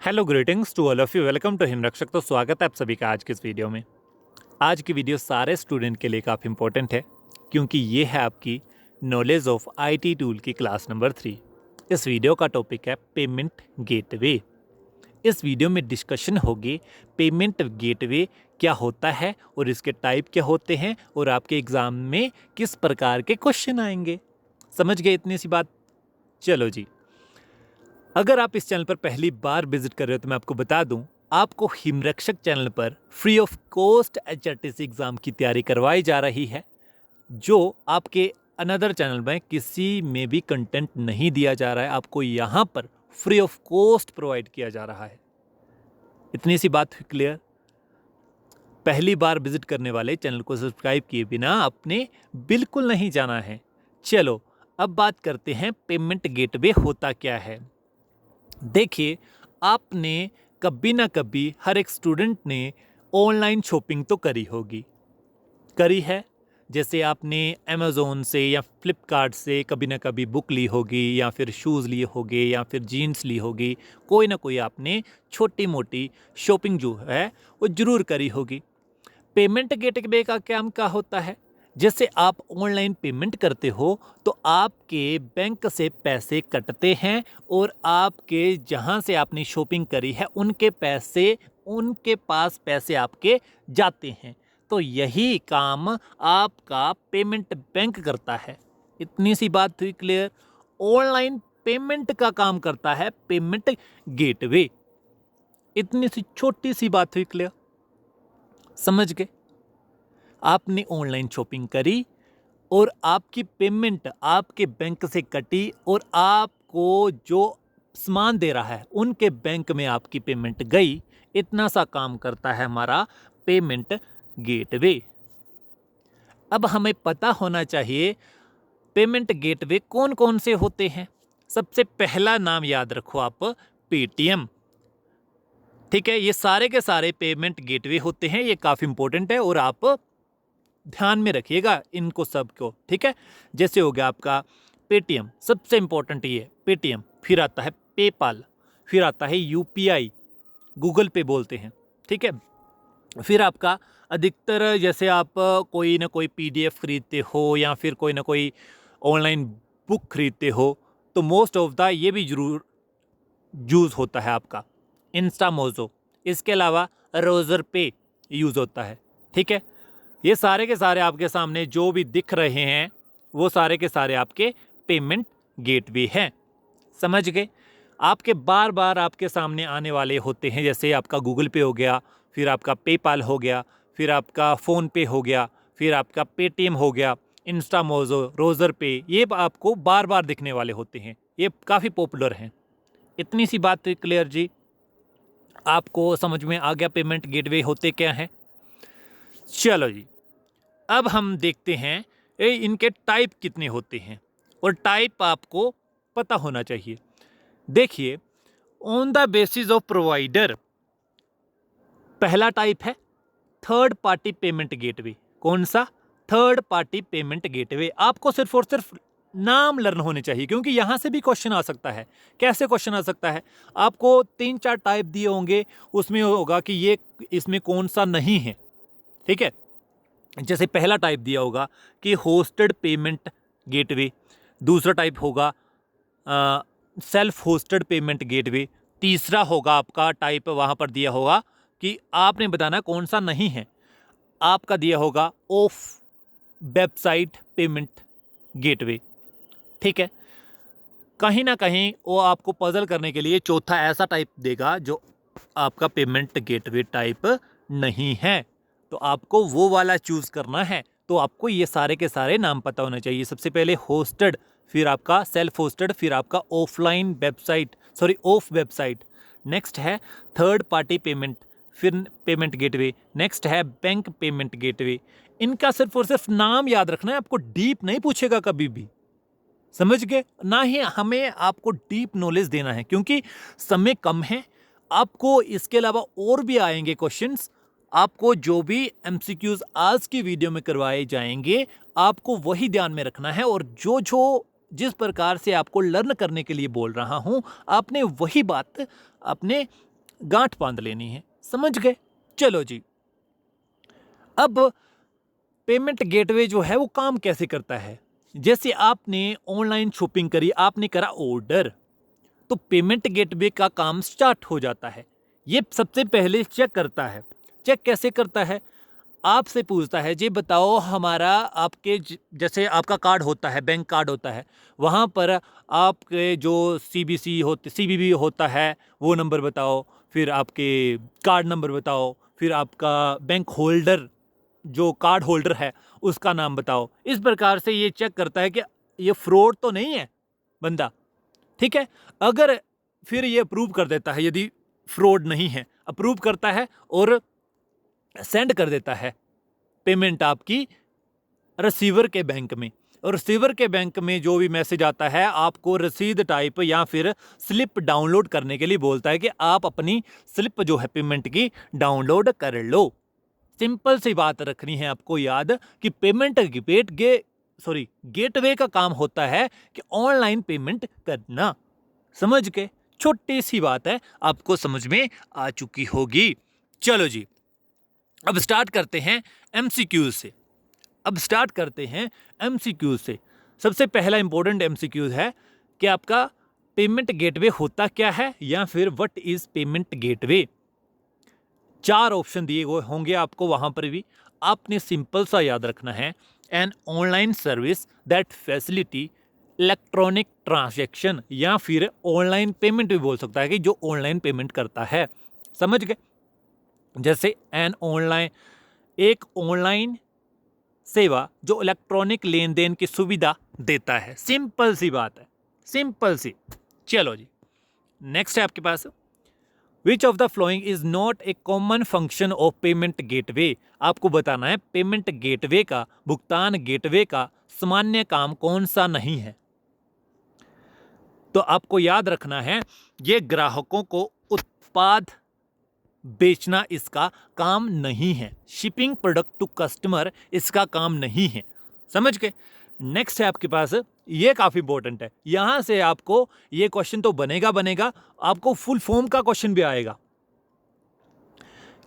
Hello greetings to all of you. Welcome to Himrakshak. तो स्वागत है आप सभी का आज की इस वीडियो में। आज की वीडियो सारे स्टूडेंट के लिए काफ़ी इंपॉर्टेंट है क्योंकि ये है आपकी नॉलेज ऑफ आईटी टूल की क्लास नंबर 3। इस वीडियो का टॉपिक है पेमेंट गेटवे। इस वीडियो में डिस्कशन होगी पेमेंट गेटवे क्या होता है और इसके टाइप क्या होते हैं और आपके एग्ज़ाम में किस प्रकार के क्वेश्चन आएंगे। समझ गए इतनी सी बात? चलो जी, अगर आप इस चैनल पर पहली बार विजिट कर रहे हो तो मैं आपको बता दूं, आपको हिमरक्षक चैनल पर free of cost HRTC exam की तैयारी करवाई जा रही है, जो आपके अनदर चैनल में किसी में भी कंटेंट नहीं दिया जा रहा है। आपको यहाँ पर फ्री ऑफ कॉस्ट प्रोवाइड किया जा रहा है। इतनी सी बात क्लियर? पहली बार विजिट करने वाले चैनल को सब्सक्राइब किए बिना आपने बिल्कुल नहीं जाना है। चलो अब बात करते हैं पेमेंट गेटवे होता क्या है। देखिए, आपने कभी ना कभी हर एक स्टूडेंट ने ऑनलाइन शॉपिंग तो करी है। जैसे आपने अमेज़ोन से या फ्लिपकार्ट से कभी ना कभी बुक ली होगी या फिर शूज़ लिए होंगे या फिर जीन्स ली होगी। कोई ना कोई आपने छोटी मोटी शॉपिंग जो है वो ज़रूर करी होगी। पेमेंट गेटवे का काम क्या होता है? जैसे आप ऑनलाइन पेमेंट करते हो तो आपके बैंक से पैसे कटते हैं और आपके जहां से आपने शॉपिंग करी है उनके पास पैसे आपके जाते हैं। तो यही काम आपका पेमेंट बैंक करता है। इतनी सी बात हुई क्लियर? ऑनलाइन पेमेंट का काम करता है पेमेंट गेटवे। इतनी सी छोटी सी बात हुई क्लियर? समझ गए? आपने ऑनलाइन शॉपिंग करी और आपकी पेमेंट आपके बैंक से कटी और आपको जो सामान दे रहा है उनके बैंक में आपकी पेमेंट गई। इतना सा काम करता है हमारा पेमेंट गेटवे। अब हमें पता होना चाहिए पेमेंट गेटवे कौन कौन से होते हैं। सबसे पहला नाम याद रखो आप, पेटीएम। ठीक है, ये सारे के सारे पेमेंट गेटवे होते हैं। ये काफ़ी इंपॉर्टेंट है और आप ध्यान में रखिएगा इनको सबको। ठीक है, जैसे हो गया आपका पेटीएम, सबसे इंपॉर्टेंट ये पेटीएम। फिर आता है पेपाल, फिर आता है यूपीआई, गूगल पे बोलते हैं। ठीक है, फिर आपका अधिकतर जैसे आप कोई ना कोई पीडीएफ खरीदते हो या फिर कोई ना कोई ऑनलाइन बुक खरीदते हो तो मोस्ट ऑफ द ये भी जरूर यूज़ होता है आपका इंस्टा मोजो। इसके अलावा रोज़र पे यूज़ होता है। ठीक है, ये सारे के सारे आपके सामने जो भी दिख रहे हैं वो सारे के सारे आपके पेमेंट गेटवे हैं। समझ गए? आपके बार बार आपके सामने आने वाले होते हैं। जैसे आपका गूगल पे हो गया, फिर आपका पेपाल हो गया, फिर आपका फ़ोन पे हो गया, फिर आपका पेटीएम हो गया, इंस्टा मोजो, रोज़र पे, ये आपको बार बार दिखने वाले होते हैं। ये काफ़ी पॉपुलर हैं। इतनी सी बात क्लियर जी? आपको समझ में आ गया पेमेंट गेटवे होते क्या हैं? चलो जी, अब हम देखते हैं इनके टाइप कितने होते हैं और टाइप आपको पता होना चाहिए। देखिए, on the basis of provider पहला टाइप है थर्ड पार्टी पेमेंट गेटवे। कौन सा? Third party payment gateway. आपको सिर्फ और सिर्फ नाम लर्न होने चाहिए क्योंकि यहाँ से भी क्वेश्चन आ सकता है। कैसे क्वेश्चन आ सकता है? आपको 3-4 टाइप दिए होंगे, उसमें होगा कि ये इसमें कौन सा नहीं है। ठीक है, जैसे पहला टाइप दिया होगा कि होस्टेड पेमेंट गेटवे, दूसरा टाइप होगा सेल्फ होस्टेड पेमेंट गेटवे, तीसरा होगा आपका टाइप वहाँ पर दिया होगा कि आपने बताना कौन सा नहीं है। आपका दिया होगा ऑफ वेबसाइट पेमेंट गेटवे। ठीक है, कहीं ना कहीं वो आपको पजल करने के लिए चौथा ऐसा टाइप देगा जो आपका पेमेंट गेटवे टाइप नहीं है। तो आपको वो वाला चूज़ करना है। तो आपको ये सारे के सारे नाम पता होना चाहिए। सबसे पहले होस्टेड, फिर आपका सेल्फ होस्टेड, फिर आपका offline website of website, next है थर्ड पार्टी पेमेंट, फिर पेमेंट गेटवे, नेक्स्ट है बैंक पेमेंट गेटवे। इनका सिर्फ और सिर्फ नाम याद रखना है, आपको डीप नहीं पूछेगा कभी भी। समझ गए? ना ही हमें आपको डीप नॉलेज देना है क्योंकि समय कम है। आपको इसके अलावा और भी आएंगे क्वेश्चंस। आपको जो भी एमसीक्यूज आज की वीडियो में करवाए जाएंगे आपको वही ध्यान में रखना है और जो जिस प्रकार से आपको लर्न करने के लिए बोल रहा हूं आपने वही बात अपने गांठ बांध लेनी है। समझ गए? चलो जी, अब पेमेंट गेटवे जो है वो काम कैसे करता है। जैसे आपने ऑनलाइन शॉपिंग करी, आपने करा ऑर्डर, तो पेमेंट गेटवे का काम स्टार्ट हो जाता है। ये सबसे पहले चेक करता है। चेक कैसे करता है? आपसे पूछता है जी बताओ हमारा आपके जैसे आपका कार्ड होता है, बैंक कार्ड होता है, वहाँ पर आपके जो सीबीबी होता है वो नंबर बताओ, फिर आपके कार्ड नंबर बताओ, फिर आपका बैंक होल्डर जो कार्ड होल्डर है उसका नाम बताओ। इस प्रकार से ये चेक करता है कि ये फ्रॉड तो नहीं है बंदा। ठीक है, अगर फिर ये अप्रूव कर देता है, यदि फ्रॉड नहीं है, अप्रूव करता है और सेंड कर देता है पेमेंट आपकी रिसीवर के बैंक में। और रिसीवर के बैंक में जो भी मैसेज आता है आपको रसीद टाइप या फिर स्लिप डाउनलोड करने के लिए बोलता है कि आप अपनी स्लिप जो है पेमेंट की डाउनलोड कर लो। सिंपल सी बात रखनी है आपको याद कि पेमेंट गेटवे का काम होता है कि ऑनलाइन पेमेंट करना। समझ के? छोटी सी बात है, आपको समझ में आ चुकी होगी। चलो जी, अब स्टार्ट करते हैं एमसीक्यूज से। सबसे पहला इंपॉर्टेंट एमसीक्यूज है कि आपका पेमेंट गेटवे होता क्या है या फिर what is payment gateway. 4 option दिए गए होंगे आपको वहां पर भी। आपने सिंपल सा याद रखना है, an online service that facility electronic transaction, या फिर ऑनलाइन पेमेंट भी बोल सकता है कि जो ऑनलाइन पेमेंट करता है। समझ गए? जैसे एक ऑनलाइन सेवा जो इलेक्ट्रॉनिक लेन देन की सुविधा देता है। सिंपल सी बात है, सिंपल सी। चलो जी, नेक्स्ट है आपके पास, which of the flowing is not a common function of payment gateway. आपको बताना है पेमेंट गेटवे का, भुगतान गेटवे का सामान्य काम कौन सा नहीं है। तो आपको याद रखना है ये ग्राहकों को उत्पाद बेचना इसका काम नहीं है। शिपिंग प्रोडक्ट टू कस्टमर इसका काम नहीं है। समझ के? नेक्स्ट है आपके पास, ये काफी इंपॉर्टेंट है। यहां से आपको ये क्वेश्चन तो बनेगा, आपको फुल फॉर्म का क्वेश्चन भी आएगा।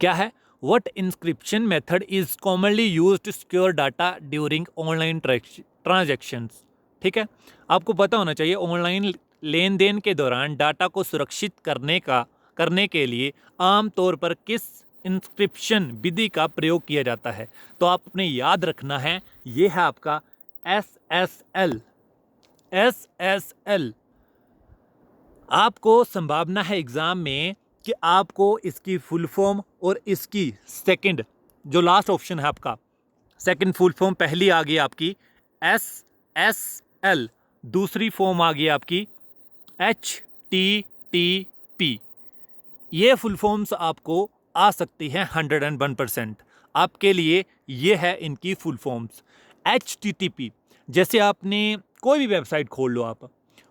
क्या है? What encryption method is commonly used to secure data during online transactions. ठीक है, आपको पता होना चाहिए ऑनलाइन लेन देन के दौरान डाटा को सुरक्षित करने के लिए आमतौर पर किस इंस्क्रिप्शन विधि का प्रयोग किया जाता है। तो आपने याद रखना है, ये है आपका SSL। आपको संभावना है एग्जाम में कि आपको इसकी फुल फॉर्म और इसकी सेकंड जो लास्ट ऑप्शन है आपका सेकंड फुल फॉर्म, पहली आ गई आपकी SSL, दूसरी फॉर्म आ गई आपकी HTTP। ये फुल फॉर्म्स आपको आ सकती हैं 101%। आपके लिए ये है इनकी फुल फॉर्म्स। HTTP, जैसे आपने कोई भी वेबसाइट खोल लो आप,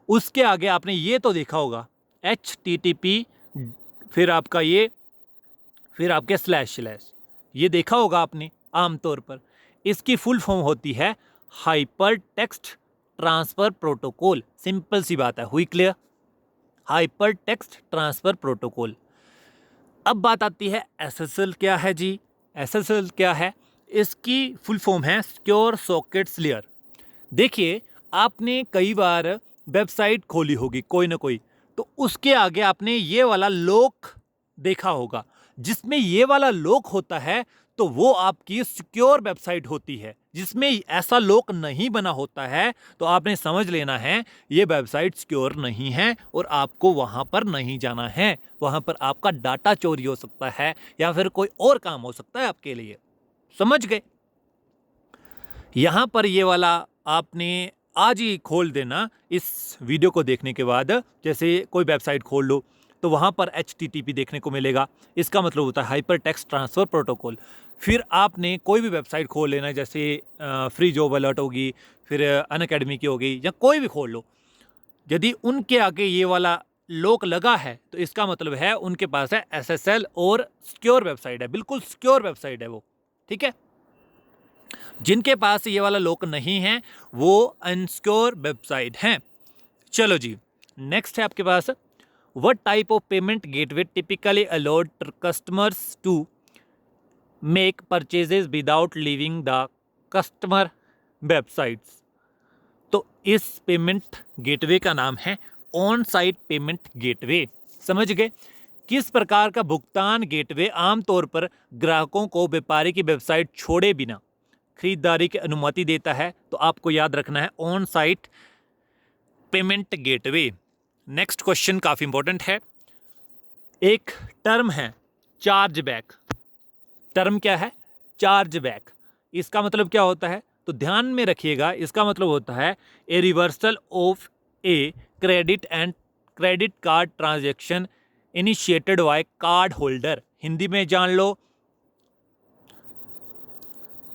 उसके आगे आपने ये तो देखा होगा HTTP, फिर आपका ये, फिर आपके स्लैश, ये देखा होगा आपने आमतौर पर। इसकी फुल फॉर्म होती है hyper text transfer protocol. Simple सी बात है, हुई clear? Hyper text transfer protocol. अब बात आती है SSL क्या है जी। SSL क्या है? इसकी फुल फॉर्म है सिक्योर सॉकेट्स लेयर। देखिए, आपने कई बार वेबसाइट खोली होगी कोई ना कोई, तो उसके आगे आपने ये वाला लॉक देखा होगा। जिसमें ये वाला लॉक होता है तो वो आपकी सिक्योर वेबसाइट होती है। जिसमें ऐसा लॉक नहीं बना होता है तो आपने समझ लेना है ये वेबसाइट सिक्योर नहीं है और आपको वहां पर नहीं जाना है। वहां पर आपका डाटा चोरी हो सकता है या फिर कोई और काम हो सकता है आपके लिए। समझ गए? यहां पर ये वाला आपने आज ही खोल देना इस वीडियो को देखने के बाद। जैसे कोई वेबसाइट खोल लो तो वहां पर HTTP देखने को मिलेगा। इसका मतलब होता है हाइपर टेक्स्ट ट्रांसफर प्रोटोकॉल। फिर आपने कोई भी वेबसाइट खोल लेना, जैसे फ्री जॉब अलर्ट होगी, फिर अनअकैडमी की होगी, या कोई भी खोल लो। यदि उनके आगे ये वाला लॉक लगा है तो इसका मतलब है उनके पास है SSL और सिक्योर वेबसाइट है, बिल्कुल सिक्योर वेबसाइट है वो। ठीक है, जिनके पास ये वाला लॉक नहीं है वो अनसिक्योर वेबसाइट है। चलो जी, नेक्स्ट है आपके पास, What type of payment gateway typically allowed customers to make purchases without leaving the customer websites? तो इस पेमेंट गेटवे का नाम है ऑन साइट पेमेंट गेटवे। समझ गए? किस प्रकार का भुगतान गेटवे आमतौर पर ग्राहकों को व्यापारी की वेबसाइट छोड़े बिना खरीदारी की अनुमति देता है? तो आपको याद रखना है on site payment gateway. Next question काफ़ी इंपॉर्टेंट है। एक टर्म है चार्ज बैक। टर्म क्या है? Charge back. इसका मतलब क्या होता है? तो ध्यान में रखिएगा, इसका मतलब होता है a reversal of a credit card transaction initiated by card holder. Hindi में जान लो,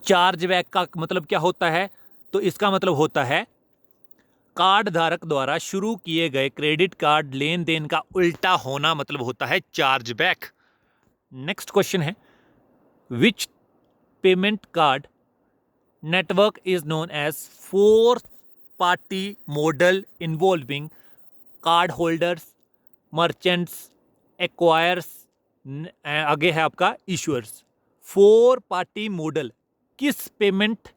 चार्ज बैक का मतलब क्या होता है? तो इसका मतलब होता है कार्ड धारक द्वारा शुरू किए गए क्रेडिट कार्ड लेन देन का उल्टा होना, मतलब होता है चार्ज बैक। नेक्स्ट क्वेश्चन है, विच payment card network is known as four party model involving card holders, merchants, acquirers, आगे है आपका issuers। फोर पार्टी मॉडल किस पेमेंट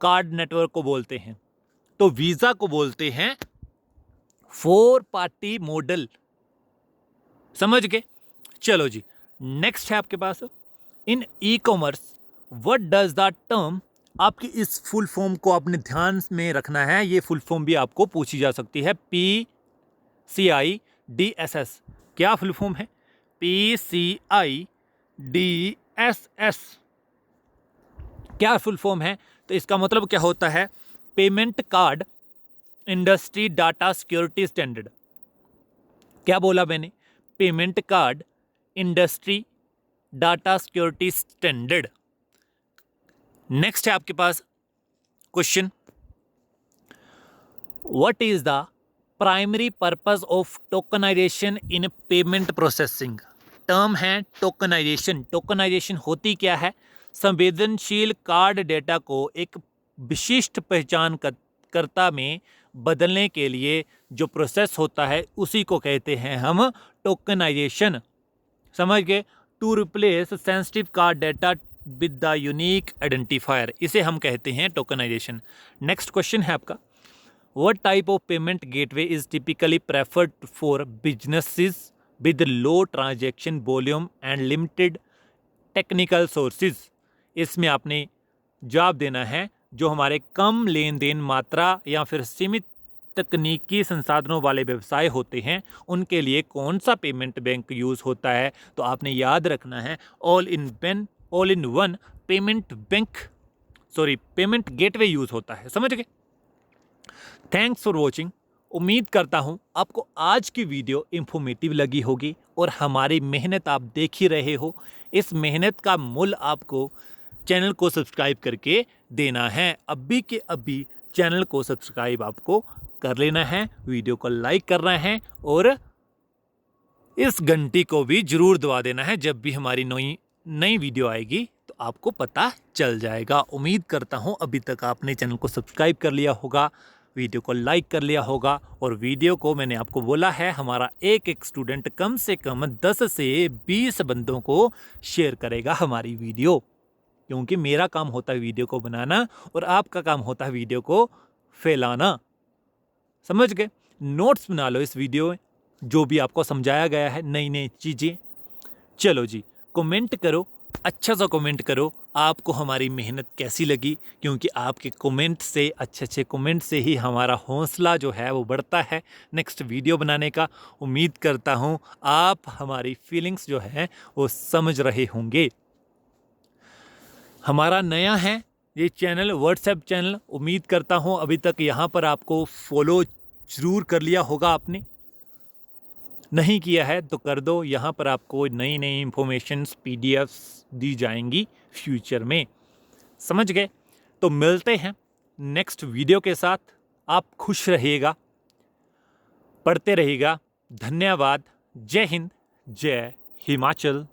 कार्ड नेटवर्क को बोलते हैं? तो वीजा को बोलते हैं फोर पार्टी मॉडल। समझ गए? चलो जी, नेक्स्ट है आपके पास, in e commerce what does the term. आपकी इस फुल फॉर्म को आपने ध्यान में रखना है, ये फुल फॉर्म भी आपको पूछी जा सकती है। PCIDSS क्या फुल फॉर्म है? PCIDSS क्या फुल फॉर्म है? तो इसका मतलब क्या होता है? Payment card industry data security standard. क्या बोला मैंने? Payment card industry data security standard. Next है आपके पास question, what is the primary purpose of tokenization in payment processing. Term है टोकनाइजेशन। टोकनाइजेशन होती क्या है? संवेदनशील कार्ड डेटा को एक विशिष्ट पहचान कर्ता में बदलने के लिए जो प्रोसेस होता है उसी को कहते हैं हम टोकनाइजेशन। समझ गए? To replace sensitive card data with the unique identifier, इसे हम कहते हैं टोकनाइजेशन। नेक्स्ट क्वेश्चन है आपका, what type of payment gateway is typically preferred for businesses with low transaction volume and limited technical sources. इसमें आपने जवाब देना है, जो हमारे कम लेन देन मात्रा या फिर सीमित तकनीकी संसाधनों वाले व्यवसाय होते हैं उनके लिए कौन सा पेमेंट बैंक यूज़ होता है? तो आपने याद रखना है all in one payment gateway use होता है। समझ गए? Thanks for watching. उम्मीद करता हूं आपको आज की वीडियो इंफॉर्मेटिव लगी होगी और हमारी मेहनत आप देख ही रहे हो। इस मेहनत का मूल्य आपको चैनल को सब्सक्राइब करके देना है। अभी के अभी चैनल को सब्सक्राइब आपको कर लेना है, वीडियो को लाइक करना है और इस घंटी को भी जरूर दबा देना है। जब भी हमारी नई वीडियो आएगी तो आपको पता चल जाएगा। उम्मीद करता हूं अभी तक आपने चैनल को सब्सक्राइब कर लिया होगा, वीडियो को लाइक कर लिया होगा और वीडियो को मैंने आपको बोला है हमारा एक स्टूडेंट कम से कम 10 से 20 बंदों को शेयर करेगा हमारी वीडियो, क्योंकि मेरा काम होता है वीडियो को बनाना और आपका काम होता है वीडियो को फैलाना। समझ गए? नोट्स बना लो इस वीडियो में, जो भी आपको समझाया गया है, नई चीज़ें। चलो जी, कमेंट करो, अच्छा सा कमेंट करो आपको हमारी मेहनत कैसी लगी, क्योंकि आपके कमेंट से, अच्छे कमेंट से ही हमारा हौसला जो है वो बढ़ता है नेक्स्ट वीडियो बनाने का। उम्मीद करता हूँ आप हमारी फीलिंग्स जो है वो समझ रहे होंगे। हमारा नया है ये चैनल, व्हाट्सएप चैनल। उम्मीद करता हूँ अभी तक यहाँ पर आपको फॉलो ज़रूर कर लिया होगा आपने, नहीं किया है तो कर दो। यहाँ पर आपको नई इंफॉर्मेशंस PDFs दी जाएंगी फ्यूचर में। समझ गए? तो मिलते हैं नेक्स्ट वीडियो के साथ। आप खुश रहिएगा, पढ़ते रहिएगा। धन्यवाद। जय हिंद, जय हिमाचल।